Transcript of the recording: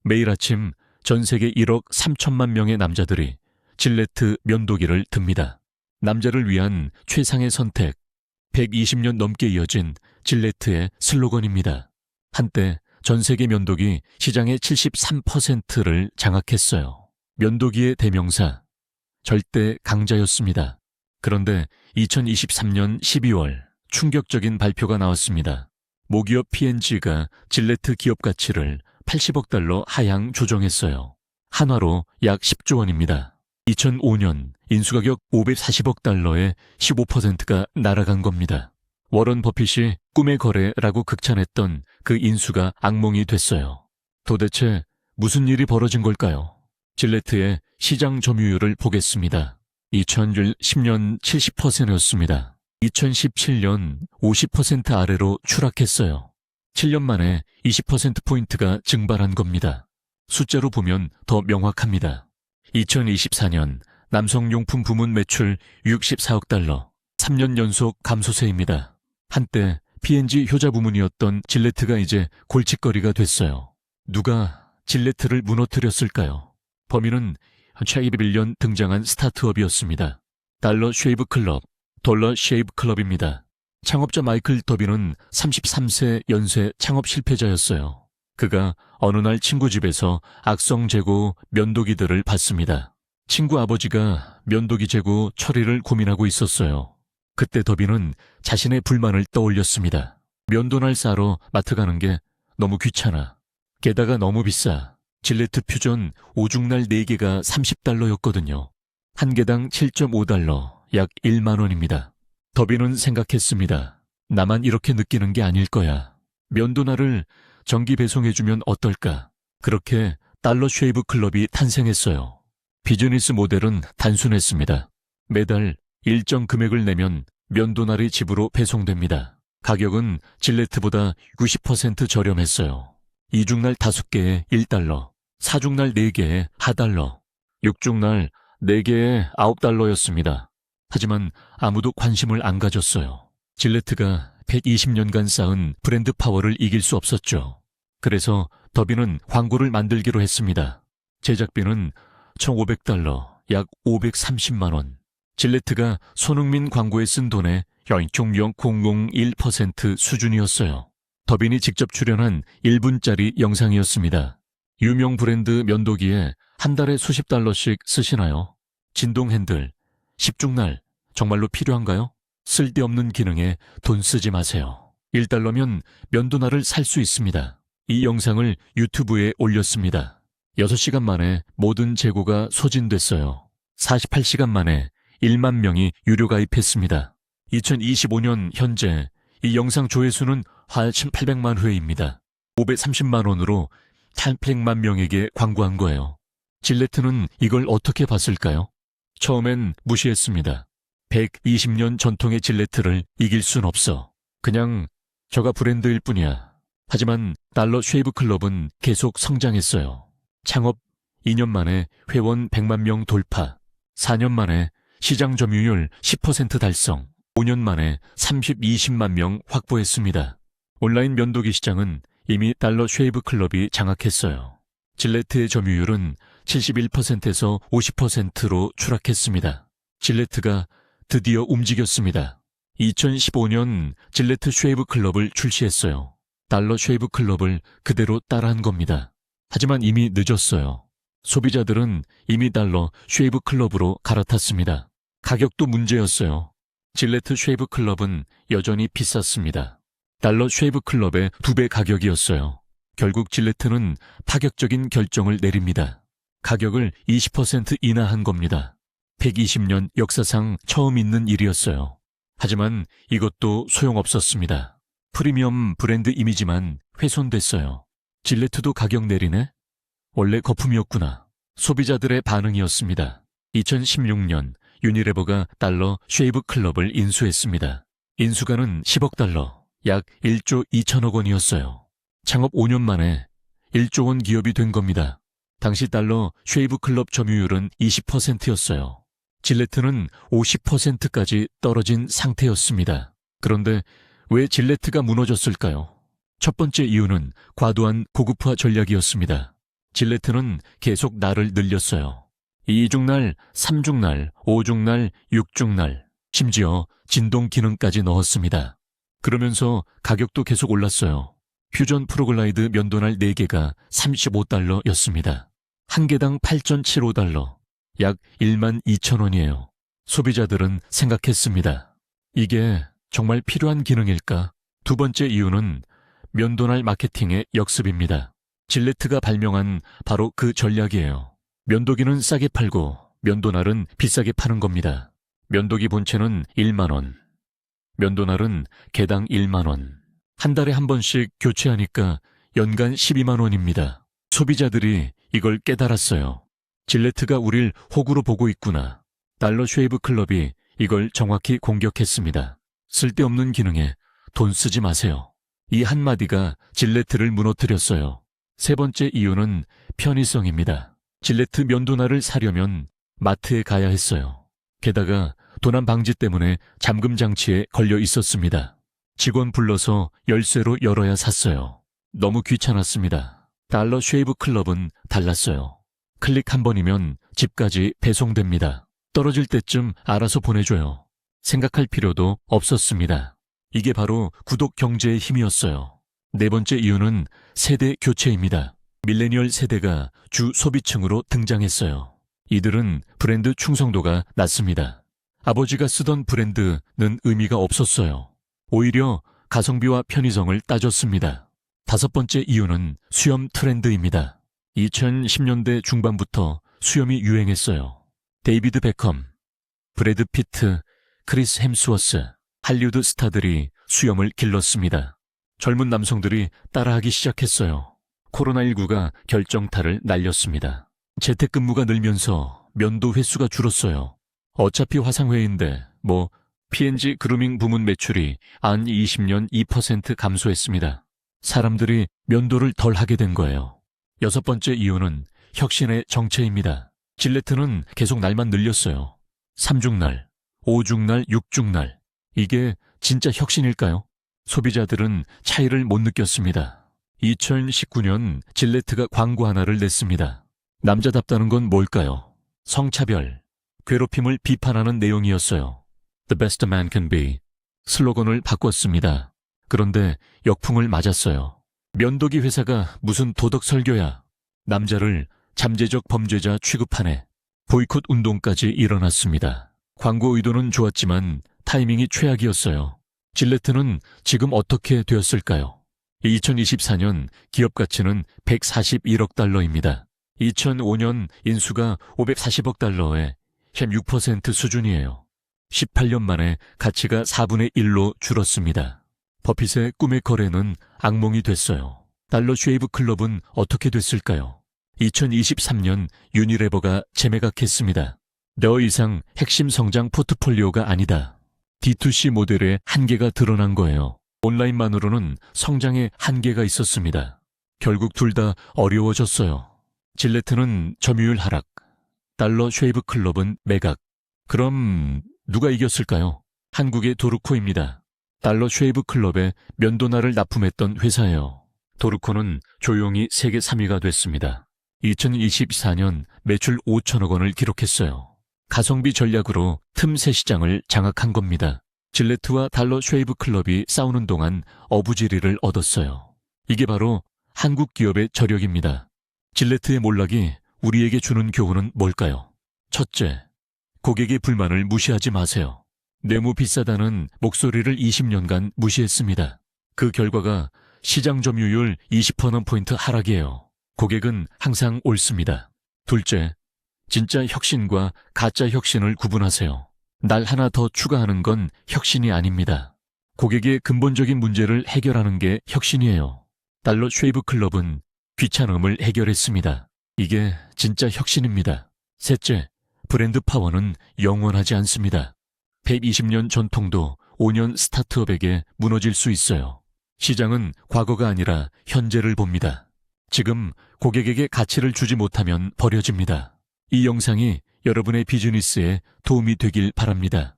매일 아침 전 세계 1억 3천만 명의 남자들이 질레트 면도기를 듭니다. 남자를 위한 최상의 선택, 120년 넘게 이어진 질레트의 슬로건입니다. 한때 전 세계 면도기 시장의 73%를 장악했어요. 면도기의 대명사, 절대 강자였습니다. 그런데 2023년 12월 충격적인 발표가 나왔습니다. 모기업 P&G가 질레트 기업 가치를 80억 달러 하향 조정했어요. 한화로 약 10조 원입니다. 2005년 인수가격 540억 달러에 15%가 날아간 겁니다. 워런 버핏이 꿈의 거래라고 극찬했던 그 인수가 악몽이 됐어요. 도대체 무슨 일이 벌어진 걸까요? 질레트의 시장 점유율을 보겠습니다. 2010년 70%였습니다. 2017년 50% 아래로 추락했어요. 7년 만에 20%포인트가 증발한 겁니다. 숫자로 보면 더 명확합니다. 2024년 남성용품 부문 매출 64억 달러, 3년 연속 감소세입니다. 한때 P&G 효자 부문이었던 질레트가 이제 골칫거리가 됐어요. 누가 질레트를 무너뜨렸을까요? 범인은 최근 1년 등장한 스타트업이었습니다. 달러 쉐이브 클럽, 돌러 쉐이브 클럽입니다. 창업자 마이클 더비는 33세 연쇄 창업 실패자였어요. 그가 어느 날 친구 집에서 악성 재고 면도기들을 봤습니다. 친구 아버지가 면도기 재고 처리를 고민하고 있었어요. 그때 더비는 자신의 불만을 떠올렸습니다. 면도날 싸러 마트 가는 게 너무 귀찮아. 게다가 너무 비싸. 질레트 퓨전 오죽날 4개가 30달러였거든요. 한 개당 7.5달러, 약 1만 원입니다. 더비는 생각했습니다. 나만 이렇게 느끼는 게 아닐 거야. 면도날을 정기 배송해주면 어떨까? 그렇게 달러 쉐이브 클럽이 탄생했어요. 비즈니스 모델은 단순했습니다. 매달 일정 금액을 내면 면도날이 집으로 배송됩니다. 가격은 질레트보다 90% 저렴했어요. 이중날 5개에 1달러, 사중날 4개에 하달러, 6중날 4개에 9달러였습니다. 하지만 아무도 관심을 안 가졌어요. 질레트가 120년간 쌓은 브랜드 파워를 이길 수 없었죠. 그래서 더비는 광고를 만들기로 했습니다. 제작비는 1,500달러, 약 530만 원. 질레트가 손흥민 광고에 쓴 돈의 0.0001% 수준이었어요. 더빈이 직접 출연한 1분짜리 영상이었습니다. 유명 브랜드 면도기에 한 달에 수십 달러씩 쓰시나요? 진동 핸들, 10중날 정말로 필요한가요? 쓸데없는 기능에 돈 쓰지 마세요. 1달러면 면도날을 살 수 있습니다. 이 영상을 유튜브에 올렸습니다. 6시간 만에 모든 재고가 소진됐어요. 48시간 만에 1만 명이 유료 가입했습니다. 2025년 현재 이 영상 조회수는 8,800만 회입니다. 530만 원으로 800만 명에게 광고한 거예요. 질레트는 이걸 어떻게 봤을까요? 처음엔 무시했습니다. 120년 전통의 질레트를 이길 순 없어. 그냥 저가 브랜드일 뿐이야. 하지만 달러 쉐이브 클럽은 계속 성장했어요. 창업 2년 만에 회원 100만 명 돌파, 4년 만에 시장 점유율 10% 달성, 5년 만에 20만 명 확보했습니다. 온라인 면도기 시장은 이미 달러 쉐이브 클럽이 장악했어요. 질레트의 점유율은 71%에서 50%로 추락했습니다. 질레트가 드디어 움직였습니다. 2015년 질레트 쉐이브 클럽을 출시했어요. 달러 쉐이브 클럽을 그대로 따라한 겁니다. 하지만 이미 늦었어요. 소비자들은 이미 달러 쉐이브 클럽으로 갈아탔습니다. 가격도 문제였어요. 질레트 쉐이브 클럽은 여전히 비쌌습니다. 달러 쉐이브 클럽의 2배 가격이었어요. 결국 질레트는 파격적인 결정을 내립니다. 가격을 20% 인하한 겁니다. 120년 역사상 처음 있는 일이었어요. 하지만 이것도 소용없었습니다. 프리미엄 브랜드 이미지만 훼손됐어요. 질레트도 가격 내리네? 원래 거품이었구나. 소비자들의 반응이었습니다. 2016년 유니레버가 달러 쉐이브 클럽을 인수했습니다. 인수가는 10억 달러, 약 1조 2천억 원이었어요. 창업 5년 만에 1조 원 기업이 된 겁니다. 당시 달러 쉐이브 클럽 점유율은 20%였어요. 질레트는 50%까지 떨어진 상태였습니다. 그런데 왜 질레트가 무너졌을까요? 첫 번째 이유는 과도한 고급화 전략이었습니다. 질레트는 계속 날을 늘렸어요. 2중날, 3중날, 5중날, 6중날, 심지어 진동 기능까지 넣었습니다. 그러면서 가격도 계속 올랐어요. 퓨전 프로글라이드 면도날 4개가 $35였습니다. 한 개당 $8.75, 약 12,000원이에요. 소비자들은 생각했습니다. 이게 정말 필요한 기능일까? 두 번째 이유는 면도날 마케팅의 역습입니다. 질레트가 발명한 바로 그 전략이에요. 면도기는 싸게 팔고 면도날은 비싸게 파는 겁니다. 면도기 본체는 1만 원, 면도날은 개당 1만 원. 한 달에 한 번씩 교체하니까 연간 12만 원입니다. 소비자들이 이걸 깨달았어요. 질레트가 우릴 호구로 보고 있구나. 달러 쉐이브 클럽이 이걸 정확히 공격했습니다. 쓸데없는 기능에 돈 쓰지 마세요. 이 한마디가 질레트를 무너뜨렸어요. 세 번째 이유는 편의성입니다. 질레트 면도날을 사려면 마트에 가야 했어요. 게다가 도난 방지 때문에 잠금 장치에 걸려 있었습니다. 직원 불러서 열쇠로 열어야 샀어요. 너무 귀찮았습니다. 달러 쉐이브 클럽은 달랐어요. 클릭 한 번이면 집까지 배송됩니다. 떨어질 때쯤 알아서 보내줘요. 생각할 필요도 없었습니다. 이게 바로 구독 경제의 힘이었어요. 네 번째 이유는 세대 교체입니다. 밀레니얼 세대가 주 소비층으로 등장했어요. 이들은 브랜드 충성도가 낮습니다. 아버지가 쓰던 브랜드는 의미가 없었어요. 오히려 가성비와 편의성을 따졌습니다. 다섯 번째 이유는 수염 트렌드입니다. 2010년대 중반부터 수염이 유행했어요. 데이비드 베컴, 브래드 피트, 크리스 햄스워스, 할리우드 스타들이 수염을 길렀습니다. 젊은 남성들이 따라하기 시작했어요. 코로나19가 결정타를 날렸습니다. 재택근무가 늘면서 면도 횟수가 줄었어요. 어차피 화상회의인데 P&G 그루밍 부문 매출이 안 20년 2% 감소했습니다. 사람들이 면도를 덜 하게 된 거예요. 여섯 번째 이유는 혁신의 정체입니다. 질레트는 계속 날만 늘렸어요. 3중날, 5중날, 6중날. 이게 진짜 혁신일까요? 소비자들은 차이를 못 느꼈습니다. 2019년 질레트가 광고 하나를 냈습니다. 남자답다는 건 뭘까요? 성차별, 괴롭힘을 비판하는 내용이었어요. The best a man can be. 슬로건을 바꿨습니다. 그런데 역풍을 맞았어요. 면도기 회사가 무슨 도덕 설교야. 남자를 잠재적 범죄자 취급하네. 보이콧 운동까지 일어났습니다. 광고 의도는 좋았지만 타이밍이 최악이었어요. 질레트는 지금 어떻게 되었을까요? 2024년 기업 가치는 $141억. 2005년 인수가 $540억 약 6% 수준이에요. 18년 만에 가치가 4분의 1로 줄었습니다. 버핏의 꿈의 거래는 악몽이 됐어요. 달러 쉐이브 클럽은 어떻게 됐을까요? 2023년 유니레버가 재매각했습니다. 더 이상 핵심 성장 포트폴리오가 아니다. D2C 모델의 한계가 드러난 거예요. 온라인만으로는 성장에 한계가 있었습니다. 결국 둘 다 어려워졌어요. 질레트는 점유율 하락, 달러 쉐이브 클럽은 매각. 그럼 누가 이겼을까요? 한국의 도르코입니다. 달러 쉐이브 클럽에 면도날을 납품했던 회사예요. 도르코는 조용히 세계 3위가 됐습니다. 2024년 매출 5천억 원을 기록했어요. 가성비 전략으로 틈새 시장을 장악한 겁니다. 질레트와 달러 쉐이브 클럽이 싸우는 동안 어부지리를 얻었어요. 이게 바로 한국 기업의 저력입니다. 질레트의 몰락이 우리에게 주는 교훈은 뭘까요? 첫째, 고객의 불만을 무시하지 마세요. 너무 비싸다는 목소리를 20년간 무시했습니다. 그 결과가 시장 점유율 20%포인트 하락이에요. 고객은 항상 옳습니다. 둘째, 진짜 혁신과 가짜 혁신을 구분하세요. 날 하나 더 추가하는 건 혁신이 아닙니다. 고객의 근본적인 문제를 해결하는 게 혁신이에요. 달러 쉐이브 클럽은 귀찮음을 해결했습니다. 이게 진짜 혁신입니다. 셋째, 브랜드 파워는 영원하지 않습니다. 120년 전통도 5년 스타트업에게 무너질 수 있어요. 시장은 과거가 아니라 현재를 봅니다. 지금 고객에게 가치를 주지 못하면 버려집니다. 이 영상이 여러분의 비즈니스에 도움이 되길 바랍니다.